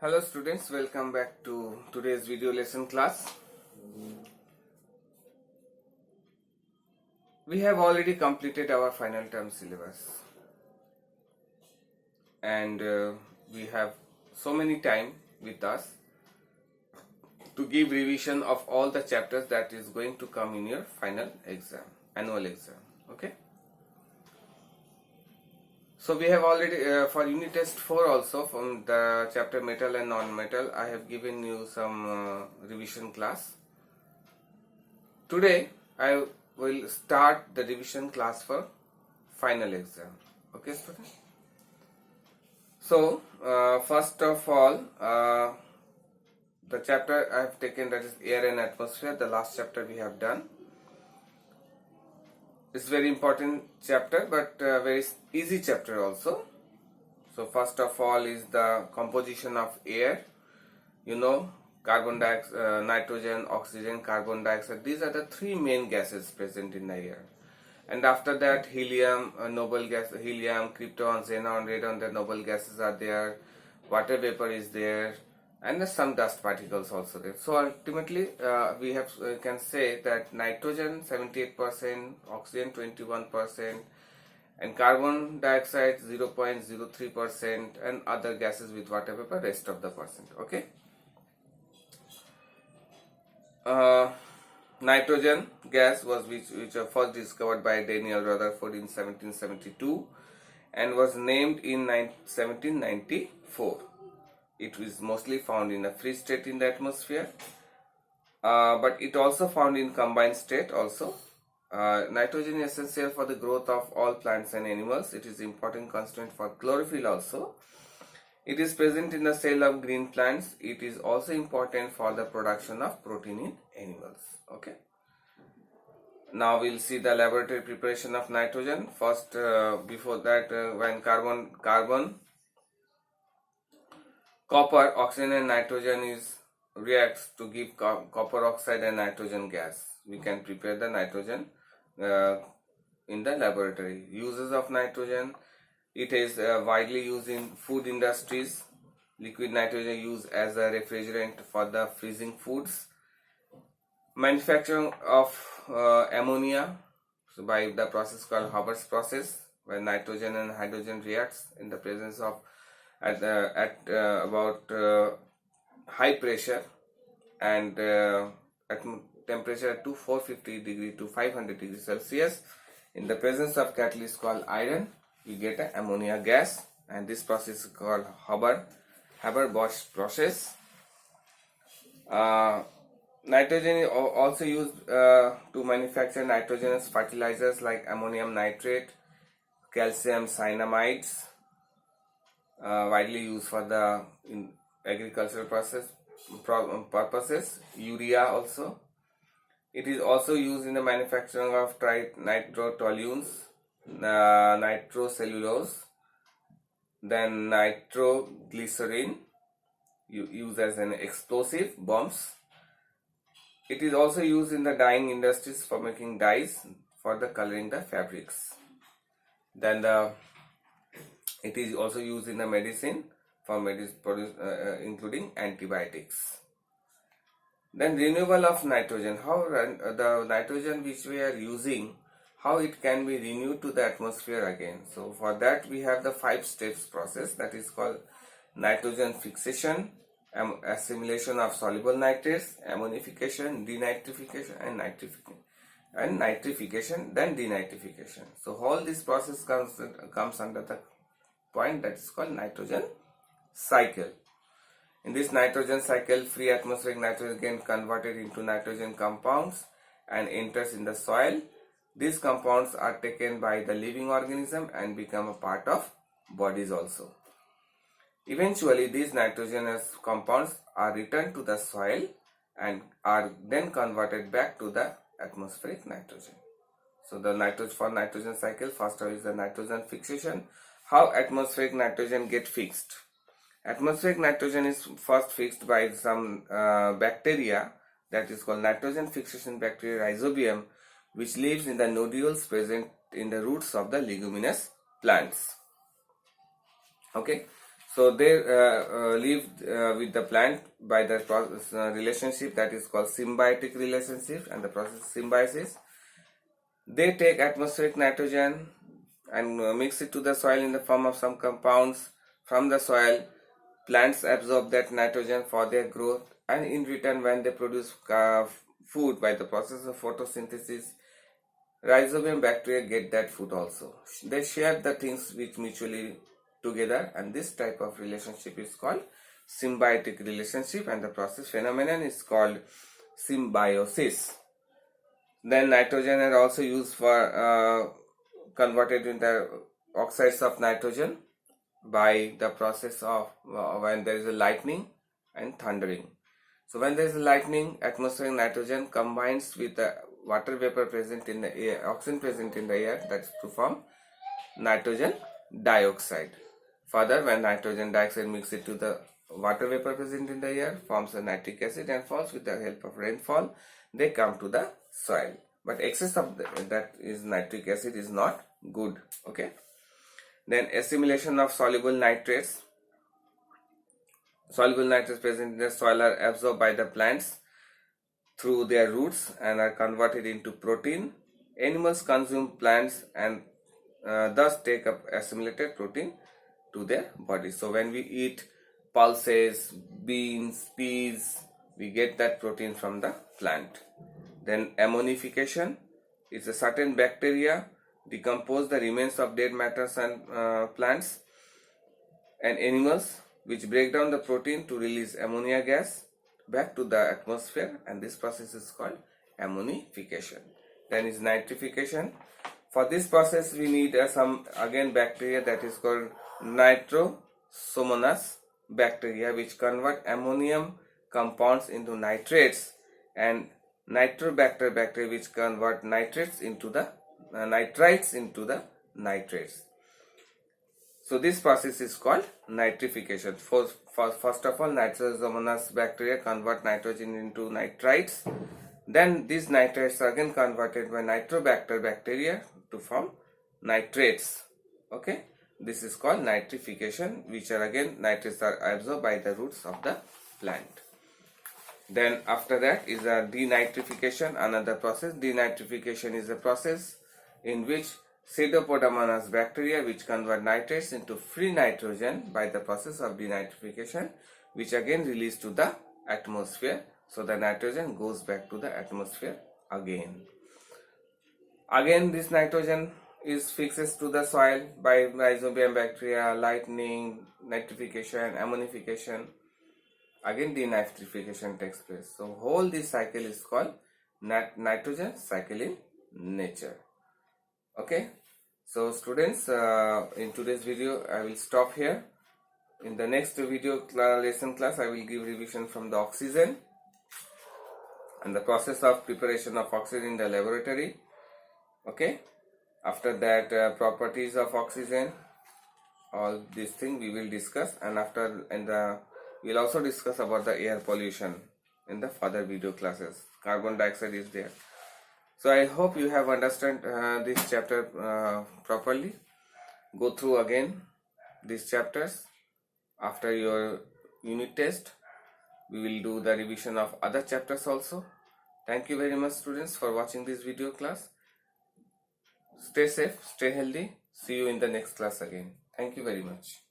Hello students, welcome back to today's video lesson class. We have already completed our final term syllabus and we have so many time with us to give revision of all the chapters that is going to come in your final exam, annual exam. Okay. So we have already for unit test 4 also from the chapter metal and non-metal I have given you some revision class. Today I will start the revision class for final exam. Okay students. So first of all the chapter I have taken, that is air and atmosphere, the last chapter we have done. It's very important chapter but very easy chapter also. So first of all is the composition of air. You know, carbon dioxide, nitrogen, oxygen, carbon dioxide, these are the three main gases present in the air. And after that helium, noble gas, helium, krypton, xenon, radon, the noble gases are there, water vapor is there, and some dust particles also there. So ultimately we have can say that nitrogen 78%, oxygen 21%, and carbon dioxide 0.03%, and other gases with water vapor rest of the percent. Okay. Nitrogen gas was which was first discovered by Daniel Rutherford in 1772 and was named in 1794. It is mostly found in a free state in the atmosphere, but it also found in combined state also. Nitrogen is essential for the growth of all plants and animals. It is important constituent for chlorophyll also. It is present in the cell of green plants. It is also important for the production of protein in animals. Okay. Now we'll see the laboratory preparation of nitrogen. First, before that, when carbon, copper, oxygen and nitrogen reacts to give copper oxide and nitrogen gas, we can prepare the nitrogen in the laboratory. Uses of nitrogen: it is widely used in food industries. Liquid nitrogen used as a refrigerant for the freezing foods. Manufacturing of ammonia, so by the process called Haber's process, where nitrogen and hydrogen reacts in the presence of at about high pressure and at temperature to 450 degree to 500 degrees Celsius. In the presence of catalyst called iron, you get an ammonia gas, and this process is called Haber-Bosch process. Nitrogen is also used to manufacture nitrogenous fertilizers like ammonium nitrate, calcium cyanamides, widely used for the agricultural purposes. Urea also. It is also used in the manufacturing of nitrotoluenes, nitrocellulose, then nitroglycerin, used as an explosive bombs. It is also used in the dyeing industries for making dyes for the coloring the fabrics. Then it is also used in the medicine for including antibiotics. Then renewal of nitrogen, how the nitrogen which we are using, how it can be renewed to the atmosphere again. So for that we have the 5 steps process, that is called nitrogen fixation, assimilation of soluble nitrates, ammonification, denitrification and nitrification, then denitrification. So all this process comes under the point that is called nitrogen cycle. In this nitrogen cycle, free atmospheric nitrogen gets converted into nitrogen compounds and enters in the soil. These compounds are taken by the living organism and become a part of bodies also. Eventually, these nitrogenous compounds are returned to the soil and are then converted back to the atmospheric nitrogen. So the nitrogen cycle, first is the nitrogen fixation. How atmospheric nitrogen get fixed? Atmospheric nitrogen is first fixed by some bacteria, that is called nitrogen fixation bacteria Rhizobium, which lives in the nodules present in the roots of the leguminous plants. Okay, so they live with the plant by the process, relationship that is called symbiotic relationship, and the process symbiosis. They take atmospheric nitrogen and mix it to the soil in the form of some compounds from the soil. Plants absorb that nitrogen for their growth, and in return, when they produce food by the process of photosynthesis, rhizobium bacteria get that food also. They share the things which mutually together, and this type of relationship is called symbiotic relationship, and the process phenomenon is called symbiosis. Then nitrogen is also used for converted into oxides of nitrogen by the process of when there is a lightning and thundering. So when there is a lightning, atmospheric nitrogen combines with the water vapor present in the air, oxygen present in the air, that's to form nitrogen dioxide. Further, when nitrogen dioxide mixes to the water vapor present in the air, forms a nitric acid and falls with the help of rainfall, they come to the soil. But excess of that is nitric acid is not good. Okay. Then assimilation of soluble nitrates. Soluble nitrates present in the soil are absorbed by the plants through their roots and are converted into protein. Animals consume plants and thus take up assimilated protein to their body. So when we eat pulses, beans, peas, we get that protein from the plant. Then ammonification is a certain bacteria decompose the remains of dead matters and plants and animals which break down the protein to release ammonia gas back to the atmosphere, and this process is called ammonification. Then is nitrification. For this process we need some again bacteria that is called Nitrosomonas bacteria, which convert ammonium compounds into nitrates, and Nitrobacter bacteria which convert nitrates into the nitrites into the nitrates. So this process is called nitrification. First of all, Nitrosomonas bacteria convert nitrogen into nitrites. Then these nitrates are again converted by Nitrobacter bacteria to form nitrates. Okay, this is called nitrification, which are again nitrates are absorbed by the roots of the plant. Then after that is a denitrification, another process. Denitrification is a process in which Pseudopodomonas bacteria which convert nitrates into free nitrogen by the process of denitrification, which again release to the atmosphere. So the nitrogen goes back to the atmosphere again. Again this nitrogen is fixes to the soil by rhizobium bacteria, lightning, nitrification, ammonification. Again denitrification takes place. So whole this cycle is called nitrogen cycle in nature. Okay, so students, in today's video I will stop here. In the next video lesson class I will give revision from the oxygen and the process of preparation of oxygen in the laboratory. Okay, after that properties of oxygen, all these things we will discuss, and after we will also discuss about the air pollution in the further video classes. Carbon dioxide is there. So I hope you have understood this chapter properly. Go through again these chapters. After your unit test, we will do the revision of other chapters also. Thank you very much students for watching this video class. Stay safe, stay healthy. See you in the next class again. Thank you very much.